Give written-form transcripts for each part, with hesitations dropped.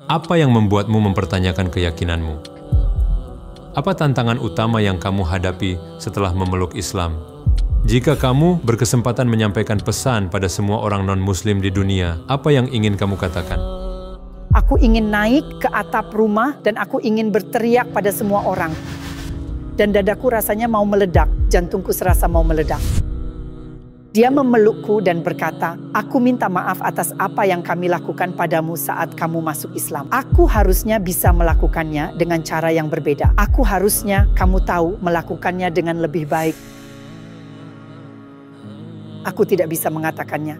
Apa yang membuatmu mempertanyakan keyakinanmu? Apa tantangan utama yang kamu hadapi setelah memeluk Islam? Jika kamu berkesempatan menyampaikan pesan pada semua orang non-Muslim di dunia, apa yang ingin kamu katakan? Aku ingin naik ke atap rumah dan aku ingin berteriak pada semua orang. Dan dadaku rasanya mau meledak, jantungku serasa mau meledak. Dia memelukku dan berkata, "Aku minta maaf atas apa yang kami lakukan padamu saat kamu masuk Islam. Aku harusnya bisa melakukannya dengan cara yang berbeda. Aku harusnya, kamu tahu, melakukannya dengan lebih baik. Aku tidak bisa mengatakannya."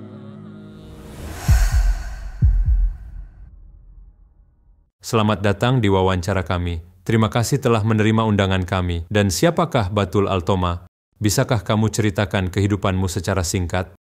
Selamat datang di wawancara kami. Terima kasih telah menerima undangan kami. Dan siapakah Batul Altoma? Bisakah kamu ceritakan kehidupanmu secara singkat?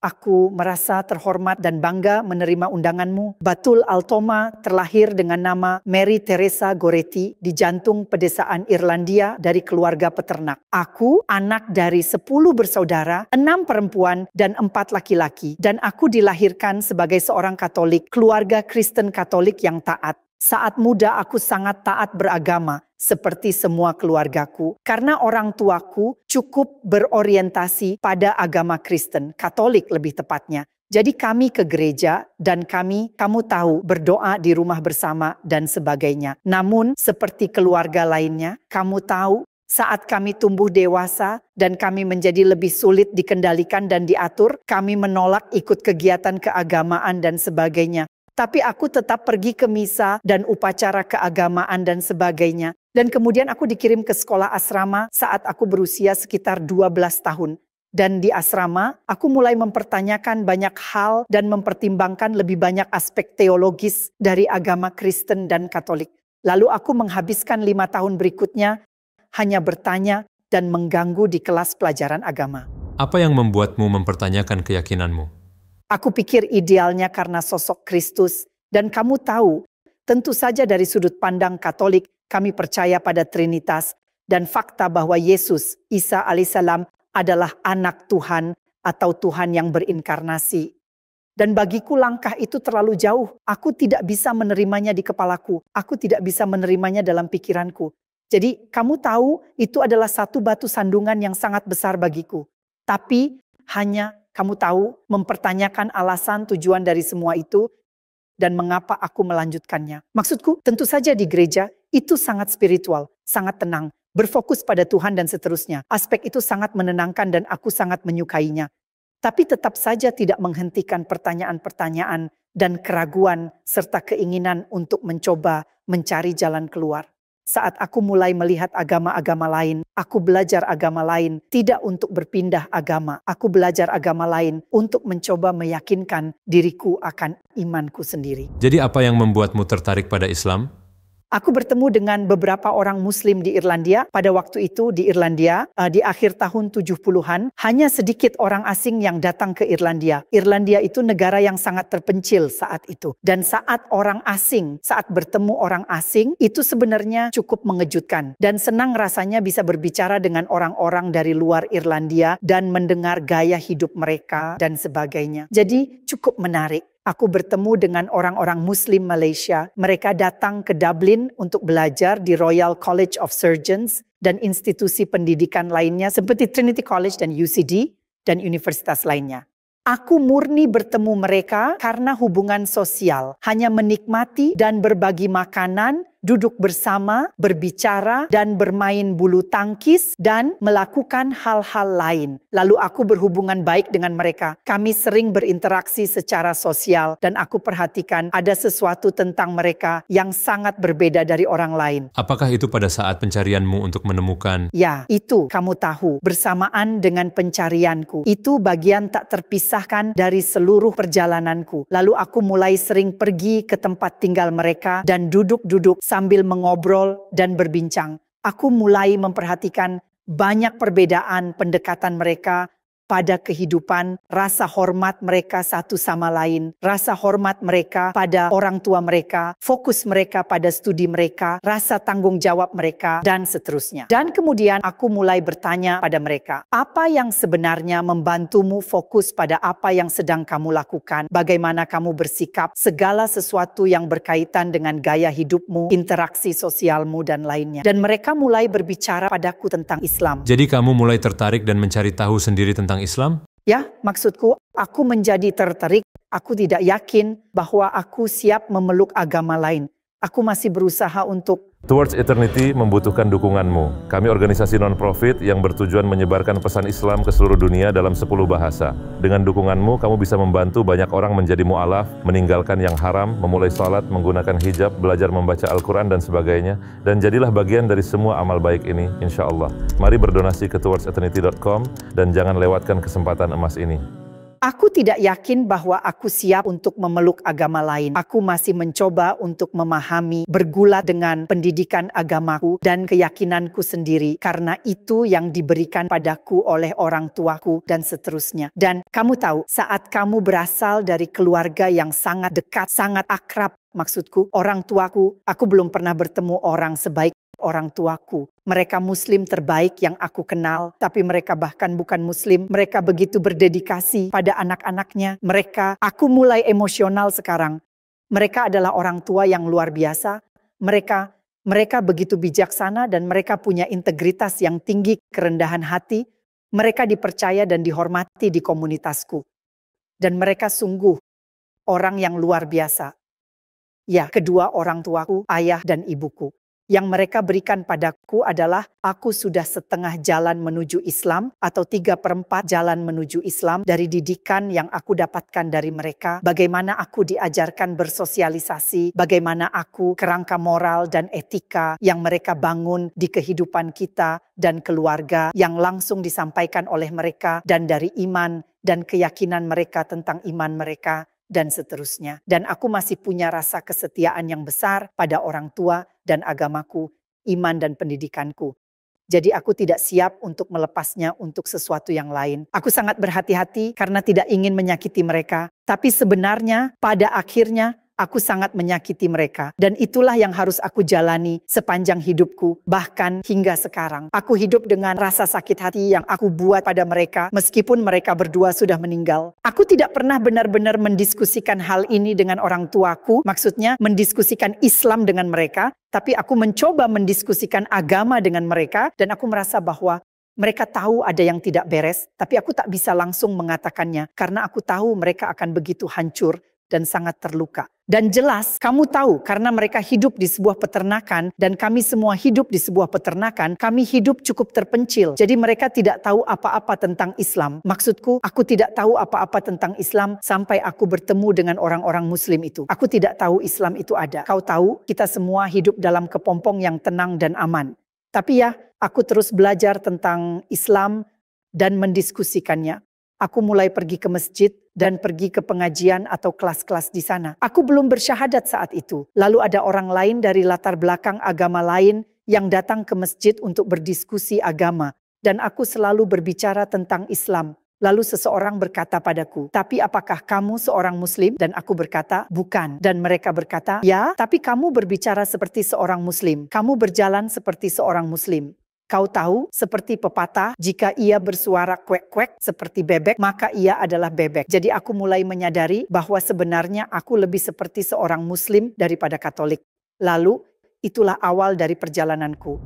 Aku merasa terhormat dan bangga menerima undanganmu. Batul Altoma terlahir dengan nama Mary Teresa Goretti di jantung pedesaan Irlandia dari keluarga peternak. Aku anak dari 10 bersaudara, 6 perempuan dan 4 laki-laki. Dan aku dilahirkan sebagai seorang Katolik, keluarga Kristen Katolik yang taat. Saat muda aku sangat taat beragama, seperti semua keluargaku. Karena orang tuaku cukup berorientasi pada agama Kristen, Katolik lebih tepatnya. Jadi kami ke gereja dan kamu tahu, berdoa di rumah bersama dan sebagainya. Namun seperti keluarga lainnya, kamu tahu, saat kami tumbuh dewasa dan kami menjadi lebih sulit dikendalikan dan diatur, kami menolak ikut kegiatan keagamaan dan sebagainya. Tapi aku tetap pergi ke misa dan upacara keagamaan dan sebagainya. Dan kemudian aku dikirim ke sekolah asrama saat aku berusia sekitar 12 tahun. Dan di asrama, aku mulai mempertanyakan banyak hal dan mempertimbangkan lebih banyak aspek teologis dari agama Kristen dan Katolik. Lalu aku menghabiskan 5 tahun berikutnya hanya bertanya dan mengganggu di kelas pelajaran agama. Apa yang membuatmu mempertanyakan keyakinanmu? Aku pikir idealnya karena sosok Kristus. Dan kamu tahu, tentu saja dari sudut pandang Katolik, kami percaya pada Trinitas. Dan fakta bahwa Yesus, Isa alaihissalam, adalah anak Tuhan atau Tuhan yang berinkarnasi. Dan bagiku langkah itu terlalu jauh. Aku tidak bisa menerimanya di kepalaku. Aku tidak bisa menerimanya dalam pikiranku. Jadi kamu tahu, itu adalah satu batu sandungan yang sangat besar bagiku. Tapi hanya kamu tahu, mempertanyakan alasan tujuan dari semua itu dan mengapa aku melanjutkannya. Maksudku, tentu saja di gereja itu sangat spiritual, sangat tenang, berfokus pada Tuhan dan seterusnya. Aspek itu sangat menenangkan dan aku sangat menyukainya. Tapi tetap saja tidak menghentikan pertanyaan-pertanyaan dan keraguan serta keinginan untuk mencoba mencari jalan keluar. Saat aku mulai melihat agama-agama lain, aku belajar agama lain tidak untuk berpindah agama. Aku belajar agama lain untuk mencoba meyakinkan diriku akan imanku sendiri. Jadi apa yang membuatmu tertarik pada Islam? Aku bertemu dengan beberapa orang Muslim di Irlandia. Pada waktu itu di Irlandia, di akhir tahun 70-an, hanya sedikit orang asing yang datang ke Irlandia. Irlandia itu negara yang sangat terpencil saat itu. Dan saat bertemu orang asing, itu sebenarnya cukup mengejutkan. Dan senang rasanya bisa berbicara dengan orang-orang dari luar Irlandia dan mendengar gaya hidup mereka dan sebagainya. Jadi cukup menarik. Aku bertemu dengan orang-orang Muslim Malaysia. Mereka datang ke Dublin untuk belajar di Royal College of Surgeons dan institusi pendidikan lainnya seperti Trinity College dan UCD dan universitas lainnya. Aku murni bertemu mereka karena hubungan sosial. Hanya menikmati dan berbagi makanan, duduk bersama, berbicara, dan bermain bulu tangkis, dan melakukan hal-hal lain. Lalu aku berhubungan baik dengan mereka. Kami sering berinteraksi secara sosial, dan aku perhatikan ada sesuatu tentang mereka yang sangat berbeda dari orang lain. Apakah itu pada saat pencarianmu untuk menemukan? Ya, itu kamu tahu, bersamaan dengan pencarianku. Itu bagian tak terpisahkan dari seluruh perjalananku. Lalu aku mulai sering pergi ke tempat tinggal mereka dan duduk-duduk sambil mengobrol dan berbincang. Aku mulai memperhatikan banyak perbedaan pendekatan mereka pada kehidupan, rasa hormat mereka satu sama lain, rasa hormat mereka pada orang tua mereka, fokus mereka pada studi mereka, rasa tanggung jawab mereka, dan seterusnya. Dan kemudian aku mulai bertanya pada mereka, apa yang sebenarnya membantumu fokus pada apa yang sedang kamu lakukan, bagaimana kamu bersikap, segala sesuatu yang berkaitan dengan gaya hidupmu, interaksi sosialmu, dan lainnya. Dan mereka mulai berbicara padaku tentang Islam. Jadi kamu mulai tertarik dan mencari tahu sendiri tentang Islam? Ya, maksudku, aku menjadi tertarik. Aku tidak yakin bahwa aku siap memeluk agama lain. Aku masih berusaha untuk... Towards Eternity membutuhkan dukunganmu. Kami organisasi non-profit yang bertujuan menyebarkan pesan Islam ke seluruh dunia dalam 10 bahasa. Dengan dukunganmu, kamu bisa membantu banyak orang menjadi mu'alaf, meninggalkan yang haram, memulai salat, menggunakan hijab, belajar membaca Al-Quran, dan sebagainya. Dan jadilah bagian dari semua amal baik ini, insya Allah. Mari berdonasi ke towardseternity.com dan jangan lewatkan kesempatan emas ini. Aku tidak yakin bahwa aku siap untuk memeluk agama lain. Aku masih mencoba untuk memahami, bergulat dengan pendidikan agamaku dan keyakinanku sendiri. Karena itu yang diberikan padaku oleh orang tuaku dan seterusnya. Dan kamu tahu, saat kamu berasal dari keluarga yang sangat dekat, sangat akrab, maksudku orang tuaku, aku belum pernah bertemu orang sebaik orang tuaku. Mereka muslim terbaik yang aku kenal, tapi mereka bahkan bukan muslim. Mereka begitu berdedikasi pada anak-anaknya. Aku mulai emosional sekarang. Mereka adalah orang tua yang luar biasa. Mereka begitu bijaksana dan mereka punya integritas yang tinggi, kerendahan hati. Mereka dipercaya dan dihormati di komunitasku. Dan mereka sungguh orang yang luar biasa. Ya, kedua orang tuaku, ayah dan ibuku. Yang mereka berikan padaku adalah aku sudah setengah jalan menuju Islam atau 3/4 jalan menuju Islam dari didikan yang aku dapatkan dari mereka. Bagaimana aku diajarkan bersosialisasi, bagaimana aku kerangka moral dan etika yang mereka bangun di kehidupan kita dan keluarga yang langsung disampaikan oleh mereka dan dari iman dan keyakinan mereka tentang iman mereka. Dan seterusnya. Dan aku masih punya rasa kesetiaan yang besar pada orang tua dan agamaku, iman dan pendidikanku. Jadi aku tidak siap untuk melepasnya untuk sesuatu yang lain. Aku sangat berhati-hati karena tidak ingin menyakiti mereka. Tapi sebenarnya pada akhirnya aku sangat menyakiti mereka. Dan itulah yang harus aku jalani sepanjang hidupku. Bahkan hingga sekarang. Aku hidup dengan rasa sakit hati yang aku buat pada mereka. Meskipun mereka berdua sudah meninggal. Aku tidak pernah benar-benar mendiskusikan hal ini dengan orang tuaku. Maksudnya mendiskusikan Islam dengan mereka. Tapi aku mencoba mendiskusikan agama dengan mereka. Dan aku merasa bahwa mereka tahu ada yang tidak beres. Tapi aku tak bisa langsung mengatakannya. Karena aku tahu mereka akan begitu hancur dan sangat terluka. Dan jelas kamu tahu karena mereka hidup di sebuah peternakan dan kami semua hidup di sebuah peternakan, kami hidup cukup terpencil. Jadi mereka tidak tahu apa-apa tentang Islam. Maksudku, aku tidak tahu apa-apa tentang Islam sampai aku bertemu dengan orang-orang muslim itu. Aku tidak tahu Islam itu ada. Kau tahu, kita semua hidup dalam kepompong yang tenang dan aman. Tapi ya, aku terus belajar tentang Islam dan mendiskusikannya. Aku mulai pergi ke masjid dan pergi ke pengajian atau kelas-kelas di sana. Aku belum bersyahadat saat itu. Lalu ada orang lain dari latar belakang agama lain yang datang ke masjid untuk berdiskusi agama. Dan aku selalu berbicara tentang Islam. Lalu seseorang berkata padaku, tapi apakah kamu seorang muslim? Dan aku berkata, bukan. Dan mereka berkata, ya, tapi kamu berbicara seperti seorang muslim. Kamu berjalan seperti seorang muslim. Kau tahu, seperti pepatah, jika ia bersuara kuek-kuek seperti bebek, maka ia adalah bebek. Jadi aku mulai menyadari bahwa sebenarnya aku lebih seperti seorang muslim daripada Katolik. Lalu, itulah awal dari perjalananku.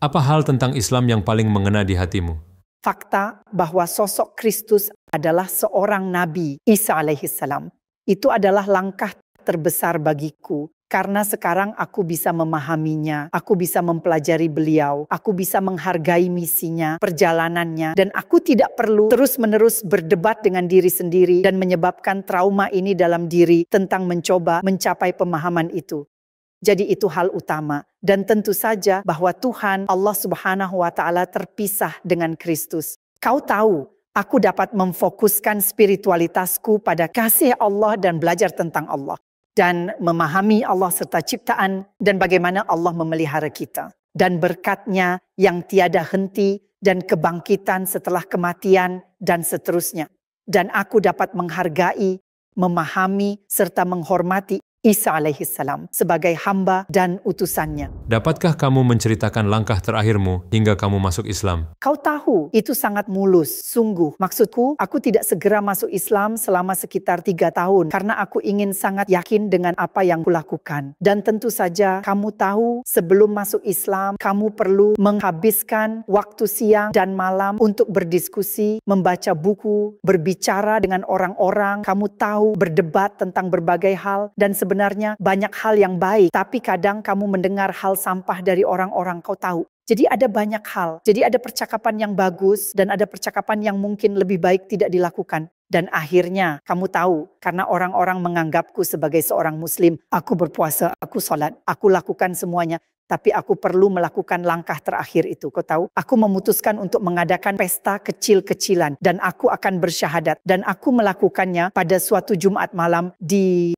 Apa hal tentang Islam yang paling mengena di hatimu? Fakta bahwa sosok Kristus adalah seorang Nabi, Isa alaihissalam. Itu adalah langkah terbesar bagiku. Karena sekarang aku bisa memahaminya, aku bisa mempelajari beliau, aku bisa menghargai misinya, perjalanannya, dan aku tidak perlu terus-menerus berdebat dengan diri sendiri dan menyebabkan trauma ini dalam diri tentang mencoba mencapai pemahaman itu. Jadi itu hal utama. Dan tentu saja bahwa Tuhan Allah Subhanahu wa Ta'ala terpisah dengan Kristus. Kau tahu, aku dapat memfokuskan spiritualitasku pada kasih Allah dan belajar tentang Allah. Dan memahami Allah serta ciptaan dan bagaimana Allah memelihara kita. Dan berkat-Nya yang tiada henti dan kebangkitan setelah kematian dan seterusnya. Dan aku dapat menghargai, memahami, serta menghormati Isa alaihissalam sebagai hamba dan utusannya. Dapatkah kamu menceritakan langkah terakhirmu hingga kamu masuk Islam? Kau tahu, itu sangat mulus, sungguh. Maksudku, aku tidak segera masuk Islam selama sekitar 3 tahun, karena aku ingin sangat yakin dengan apa yang kulakukan. Dan tentu saja, kamu tahu, sebelum masuk Islam, kamu perlu menghabiskan waktu siang dan malam untuk berdiskusi, membaca buku, berbicara dengan orang-orang, kamu tahu, berdebat tentang berbagai hal, dan sebenarnya banyak hal yang baik, tapi kadang kamu mendengar hal sampah dari orang-orang kau tahu. Jadi ada banyak hal, jadi ada percakapan yang bagus dan ada percakapan yang mungkin lebih baik tidak dilakukan. Dan akhirnya kamu tahu, karena orang-orang menganggapku sebagai seorang muslim, aku berpuasa, aku sholat, aku lakukan semuanya. Tapi aku perlu melakukan langkah terakhir itu. Kau tahu, aku memutuskan untuk mengadakan pesta kecil-kecilan. Dan aku akan bersyahadat. Dan aku melakukannya pada suatu Jumat malam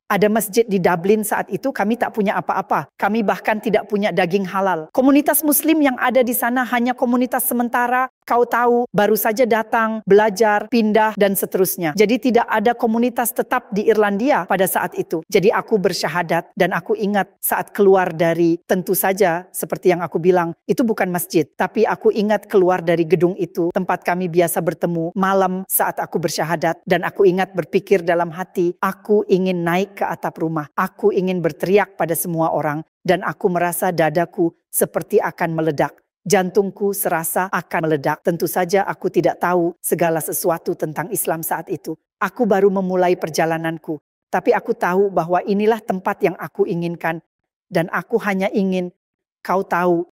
ada masjid di Dublin saat itu. Kami tak punya apa-apa. Kami bahkan tidak punya daging halal. Komunitas muslim yang ada di sana hanya komunitas sementara. Kau tahu, baru saja datang, belajar, pindah, dan seterusnya. Jadi tidak ada komunitas tetap di Irlandia pada saat itu. Jadi aku bersyahadat dan aku ingat saat keluar dari, tentu saja seperti yang aku bilang, itu bukan masjid. Tapi aku ingat keluar dari gedung itu, tempat kami biasa bertemu malam saat aku bersyahadat. Dan aku ingat berpikir dalam hati, aku ingin naik ke atap rumah. Aku ingin berteriak pada semua orang. Dan aku merasa dadaku seperti akan meledak. Jantungku serasa akan meledak. Tentu saja aku tidak tahu segala sesuatu tentang Islam saat itu. Aku baru memulai perjalananku. Tapi aku tahu bahwa inilah tempat yang aku inginkan. Dan aku hanya ingin kau tahu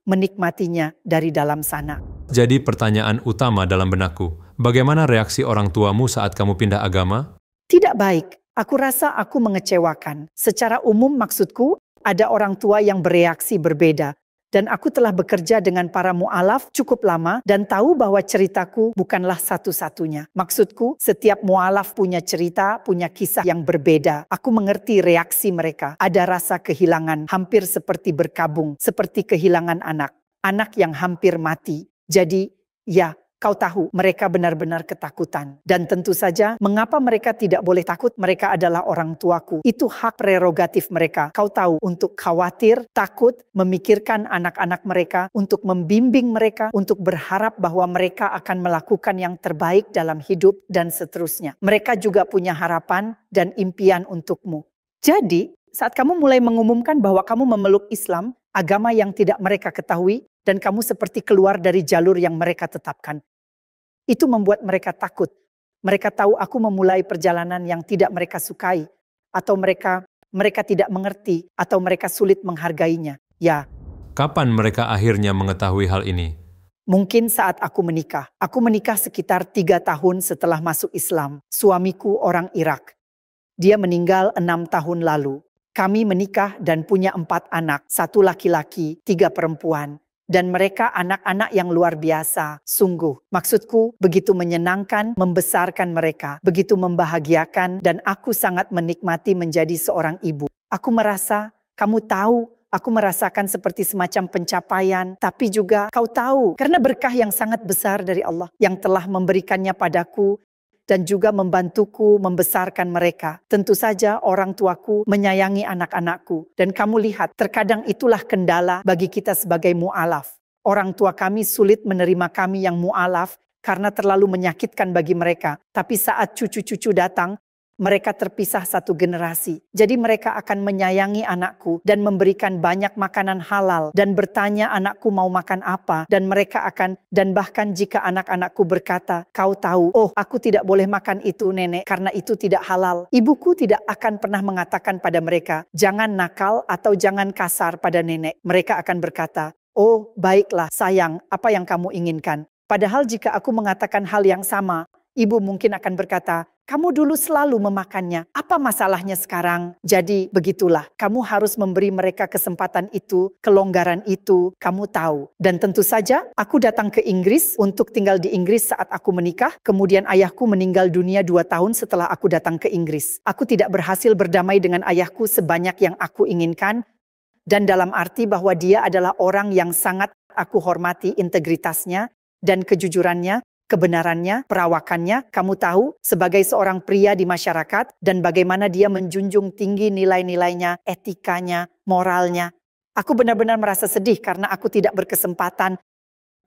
menikmatinya dari dalam sana. Jadi pertanyaan utama dalam benakku, bagaimana reaksi orang tuamu saat kamu pindah agama? Tidak baik. Aku rasa aku mengecewakan. Secara umum maksudku, ada orang tua yang bereaksi berbeda. Dan aku telah bekerja dengan para mu'alaf cukup lama dan tahu bahwa ceritaku bukanlah satu-satunya. Maksudku, setiap mu'alaf punya cerita, punya kisah yang berbeda. Aku mengerti reaksi mereka. Ada rasa kehilangan, hampir seperti berkabung, seperti kehilangan anak. Anak yang hampir mati. Jadi, ya, kau tahu, mereka benar-benar ketakutan. Dan tentu saja, mengapa mereka tidak boleh takut? Mereka adalah orang tuaku. Itu hak prerogatif mereka. Kau tahu, untuk khawatir, takut, memikirkan anak-anak mereka, untuk membimbing mereka, untuk berharap bahwa mereka akan melakukan yang terbaik dalam hidup, dan seterusnya. Mereka juga punya harapan dan impian untukmu. Jadi, saat kamu mulai mengumumkan bahwa kamu memeluk Islam, agama yang tidak mereka ketahui, dan kamu seperti keluar dari jalur yang mereka tetapkan. Itu membuat mereka takut. Mereka tahu aku memulai perjalanan yang tidak mereka sukai. Atau mereka tidak mengerti. Atau mereka sulit menghargainya. Ya. Kapan mereka akhirnya mengetahui hal ini? Mungkin saat aku menikah. Aku menikah sekitar 3 tahun setelah masuk Islam. Suamiku orang Irak. Dia meninggal 6 tahun lalu. Kami menikah dan punya 4 anak. 1 laki-laki, 3 perempuan. Dan mereka anak-anak yang luar biasa, sungguh. Maksudku, begitu menyenangkan, membesarkan mereka, begitu membahagiakan, dan aku sangat menikmati menjadi seorang ibu. Aku merasa, kamu tahu, aku merasakan seperti semacam pencapaian, tapi juga kau tahu, karena berkah yang sangat besar dari Allah, yang telah memberikannya padaku, dan juga membantuku membesarkan mereka. Tentu saja orang tuaku menyayangi anak-anakku. Dan kamu lihat, terkadang itulah kendala bagi kita sebagai mu'alaf. Orang tua kami sulit menerima kami yang mu'alaf karena terlalu menyakitkan bagi mereka. Tapi saat cucu-cucu datang, mereka terpisah satu generasi. Jadi mereka akan menyayangi anakku dan memberikan banyak makanan halal dan bertanya anakku mau makan apa. Dan mereka akan, dan bahkan jika anak-anakku berkata, kau tahu, oh aku tidak boleh makan itu nenek karena itu tidak halal. Ibuku tidak akan pernah mengatakan pada mereka, jangan nakal atau jangan kasar pada nenek. Mereka akan berkata, oh baiklah sayang, apa yang kamu inginkan. Padahal jika aku mengatakan hal yang sama, ibu mungkin akan berkata, kamu dulu selalu memakannya. Apa masalahnya sekarang? Jadi begitulah. Kamu harus memberi mereka kesempatan itu, kelonggaran itu, kamu tahu. Dan tentu saja, aku datang ke Inggris untuk tinggal di Inggris saat aku menikah. Kemudian ayahku meninggal dunia 2 tahun setelah aku datang ke Inggris. Aku tidak berhasil berdamai dengan ayahku sebanyak yang aku inginkan. Dan dalam arti bahwa dia adalah orang yang sangat aku hormati integritasnya dan kejujurannya. kebenarannya, perawakannya, kamu tahu sebagai seorang pria di masyarakat dan bagaimana dia menjunjung tinggi nilai-nilainya, etikanya, moralnya. Aku benar-benar merasa sedih karena aku tidak berkesempatan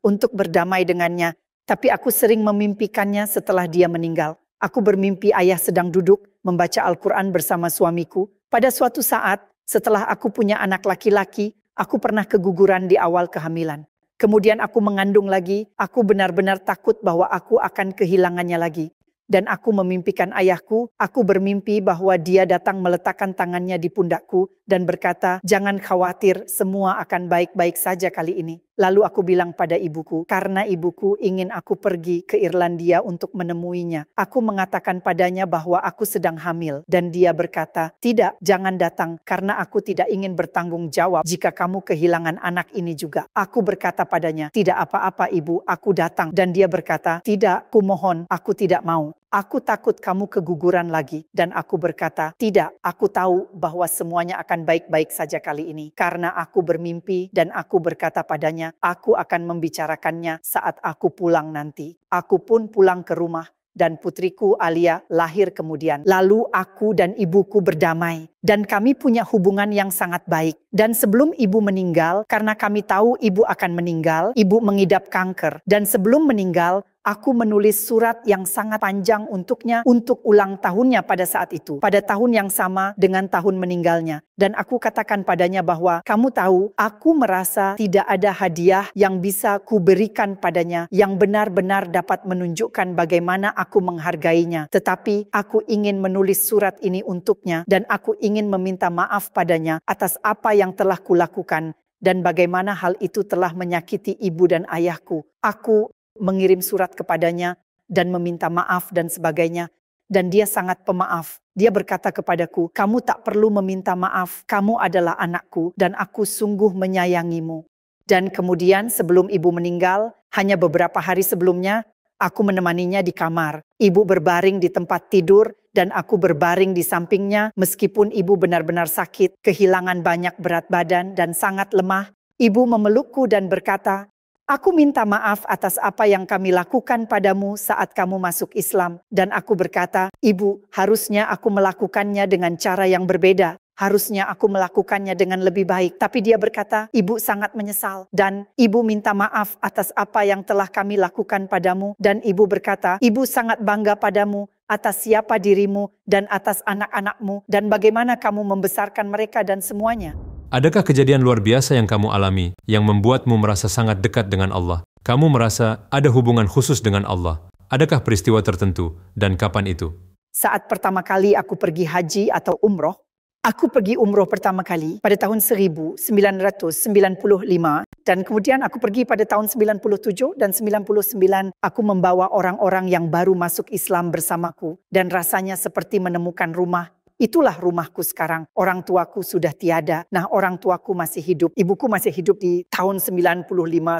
untuk berdamai dengannya. Tapi aku sering memimpikannya setelah dia meninggal. Aku bermimpi ayah sedang duduk membaca Al-Quran bersama suamiku. Pada suatu saat, setelah aku punya anak laki-laki, aku pernah keguguran di awal kehamilan. Kemudian aku mengandung lagi, aku benar-benar takut bahwa aku akan kehilangannya lagi. Dan aku memimpikan ayahku, aku bermimpi bahwa dia datang meletakkan tangannya di pundakku dan berkata, "Jangan khawatir, semua akan baik-baik saja kali ini." Lalu aku bilang pada ibuku, karena ibuku ingin aku pergi ke Irlandia untuk menemuinya. Aku mengatakan padanya bahwa aku sedang hamil dan dia berkata, "Tidak, jangan datang karena aku tidak ingin bertanggung jawab jika kamu kehilangan anak ini juga." Aku berkata padanya, "Tidak apa-apa ibu, aku datang." Dan dia berkata, "Tidak, kumohon, aku tidak mau. Aku takut kamu keguguran lagi." Dan aku berkata, "Tidak, aku tahu bahwa semuanya akan baik-baik saja kali ini. Karena aku bermimpi dan aku berkata padanya, aku akan membicarakannya saat aku pulang nanti." Aku pun pulang ke rumah dan putriku Alia lahir kemudian. Lalu aku dan ibuku berdamai dan kami punya hubungan yang sangat baik. Dan sebelum ibu meninggal, karena kami tahu ibu akan meninggal, ibu mengidap kanker. Dan sebelum meninggal, aku menulis surat yang sangat panjang untuknya untuk ulang tahunnya pada saat itu. Pada tahun yang sama dengan tahun meninggalnya. Dan aku katakan padanya bahwa, kamu tahu, aku merasa tidak ada hadiah yang bisa kuberikan padanya yang benar-benar dapat menunjukkan bagaimana aku menghargainya. Tetapi aku ingin menulis surat ini untuknya dan aku ingin meminta maaf padanya atas apa yang telah kulakukan dan bagaimana hal itu telah menyakiti ibu dan ayahku. Aku mengirim surat kepadanya dan meminta maaf dan sebagainya. Dan dia sangat pemaaf. Dia berkata kepadaku, "Kamu tak perlu meminta maaf. Kamu adalah anakku dan aku sungguh menyayangimu." Dan kemudian sebelum ibu meninggal, hanya beberapa hari sebelumnya, aku menemaninya di kamar. Ibu berbaring di tempat tidur dan aku berbaring di sampingnya meskipun ibu benar-benar sakit, kehilangan banyak berat badan dan sangat lemah. Ibu memelukku dan berkata, "Aku minta maaf atas apa yang kami lakukan padamu saat kamu masuk Islam." Dan aku berkata, "Ibu, harusnya aku melakukannya dengan cara yang berbeda. Harusnya aku melakukannya dengan lebih baik." Tapi dia berkata, "Ibu sangat menyesal." Dan ibu minta maaf atas apa yang telah kami lakukan padamu. Dan ibu berkata, "Ibu sangat bangga padamu atas siapa dirimu dan atas anak-anakmu. Dan bagaimana kamu membesarkan mereka dan semuanya." Adakah kejadian luar biasa yang kamu alami, yang membuatmu merasa sangat dekat dengan Allah? Kamu merasa ada hubungan khusus dengan Allah. Adakah peristiwa tertentu, dan kapan itu? Saat pertama kali aku pergi haji atau umroh, aku pergi umroh pertama kali pada tahun 1995, dan kemudian aku pergi pada tahun 97 dan 99, aku membawa orang-orang yang baru masuk Islam bersamaku, dan rasanya seperti menemukan rumah. Itulah rumahku sekarang. Orang tuaku sudah tiada. Nah, orang tuaku masih hidup. Ibuku masih hidup di tahun 95,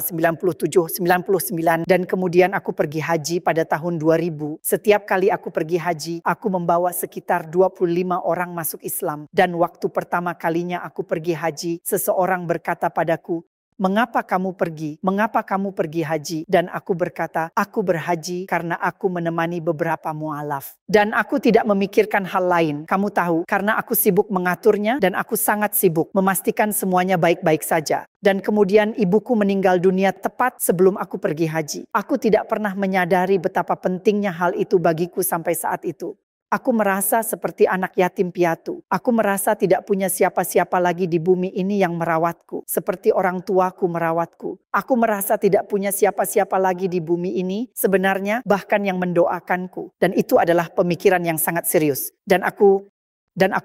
97, 99. Dan kemudian aku pergi haji pada tahun 2000. Setiap kali aku pergi haji, aku membawa sekitar 25 orang masuk Islam. Dan waktu pertama kalinya aku pergi haji, seseorang berkata padaku, "Mengapa kamu pergi? Mengapa kamu pergi haji?" Dan aku berkata, "Aku berhaji karena aku menemani beberapa mualaf." Dan aku tidak memikirkan hal lain. Kamu tahu, karena aku sibuk mengaturnya dan aku sangat sibuk memastikan semuanya baik-baik saja. Dan kemudian ibuku meninggal dunia tepat sebelum aku pergi haji. Aku tidak pernah menyadari betapa pentingnya hal itu bagiku sampai saat itu. Aku merasa seperti anak yatim piatu. Aku merasa tidak punya siapa-siapa lagi di bumi ini yang merawatku. Seperti orang tuaku merawatku. Aku merasa tidak punya siapa-siapa lagi di bumi ini sebenarnya bahkan yang mendoakanku. Dan itu adalah pemikiran yang sangat serius. Dan aku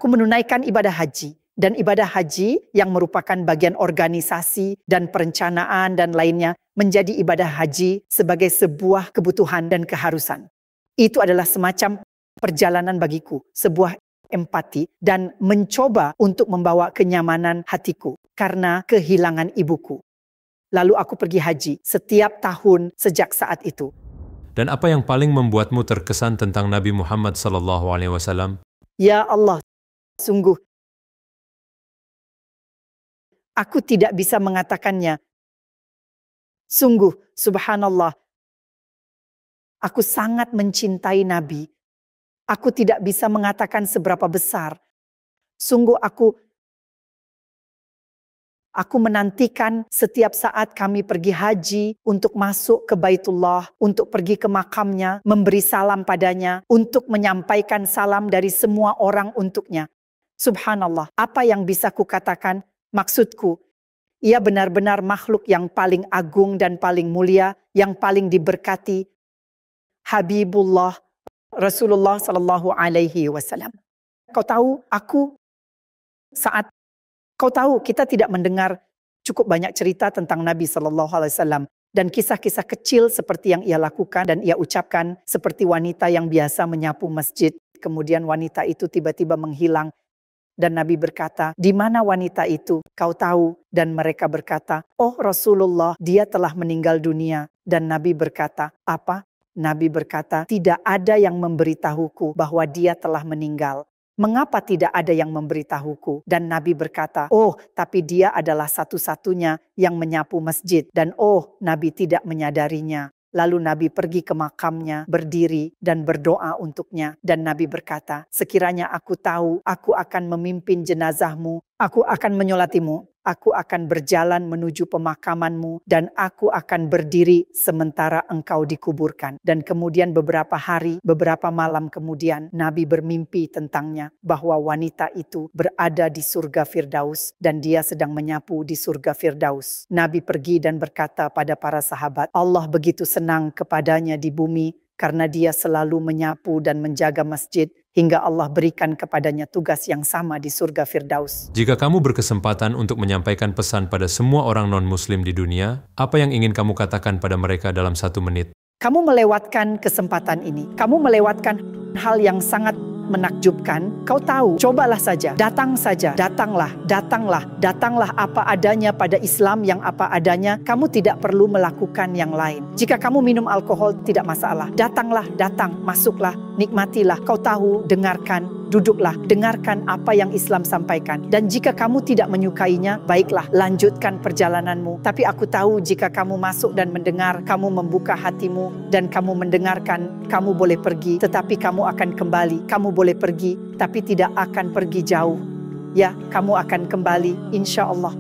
menunaikan ibadah haji. Dan ibadah haji yang merupakan bagian organisasi dan perencanaan dan lainnya menjadi ibadah haji sebagai sebuah kebutuhan dan keharusan. Itu adalah semacam perjalanan bagiku, sebuah empati dan mencoba untuk membawa kenyamanan hatiku karena kehilangan ibuku. Lalu aku pergi haji setiap tahun sejak saat itu. Dan apa yang paling membuatmu terkesan tentang Nabi Muhammad SAW? Ya Allah, sungguh aku tidak bisa mengatakannya. Sungguh, subhanallah, Aku sangat mencintai Nabi. Aku tidak bisa mengatakan seberapa besar. Sungguh aku menantikan setiap saat kami pergi haji untuk masuk ke Baitullah, untuk pergi ke makamnya, memberi salam padanya, untuk menyampaikan salam dari semua orang untuknya. Subhanallah, apa yang bisa kukatakan? Maksudku, ia benar-benar makhluk yang paling agung dan paling mulia, yang paling diberkati. Habibullah Rasulullah Sallallahu Alaihi Wasallam. Kau tahu, kau tahu kita tidak mendengar cukup banyak cerita tentang Nabi Sallallahu Alaihi Wasallam dan kisah-kisah kecil seperti yang ia lakukan dan ia ucapkan, seperti wanita yang biasa menyapu masjid, kemudian wanita itu tiba-tiba menghilang dan Nabi berkata, "Di mana wanita itu? Kau tahu?" Dan mereka berkata, "Oh Rasulullah, dia telah meninggal dunia." Dan Nabi berkata, "Apa?" Nabi berkata, "Tidak ada yang memberitahuku bahwa dia telah meninggal. Mengapa tidak ada yang memberitahuku?" Dan Nabi berkata, "Oh, tapi dia adalah satu-satunya yang menyapu masjid." Dan Nabi tidak menyadarinya. Lalu Nabi pergi ke makamnya, berdiri dan berdoa untuknya. Dan Nabi berkata, "Sekiranya aku tahu, aku akan memimpin jenazahmu, aku akan menyolatimu, aku akan berjalan menuju pemakamanmu, dan aku akan berdiri sementara engkau dikuburkan." Dan kemudian beberapa hari, beberapa malam kemudian, Nabi bermimpi tentangnya, bahwa wanita itu berada di surga Firdaus, dan dia sedang menyapu di surga Firdaus. Nabi pergi dan berkata pada para sahabat, Allah begitu senang kepadanya di bumi, karena dia selalu menyapu dan menjaga masjid, hingga Allah berikan kepadanya tugas yang sama di surga Firdaus. Jika kamu berkesempatan untuk menyampaikan pesan pada semua orang non-muslim di dunia, apa yang ingin kamu katakan pada mereka dalam 1 menit? Kamu melewatkan kesempatan ini. Kamu melewatkan hal yang sangat menakjubkan. Kau tahu, cobalah saja, datanglah apa adanya pada Islam yang apa adanya. Kamu tidak perlu melakukan yang lain. Jika kamu minum alkohol, tidak masalah. Datang, masuklah, nikmatilah. Kau tahu, dengarkan, duduklah, dengarkan apa yang Islam sampaikan. Dan jika kamu tidak menyukainya, baiklah, lanjutkan perjalananmu. Tapi aku tahu jika kamu masuk dan mendengar, kamu membuka hatimu dan kamu mendengarkan, kamu boleh pergi, tetapi kamu akan kembali. Kamu boleh pergi, tapi tidak akan pergi jauh. Ya, kamu akan kembali, insya Allah.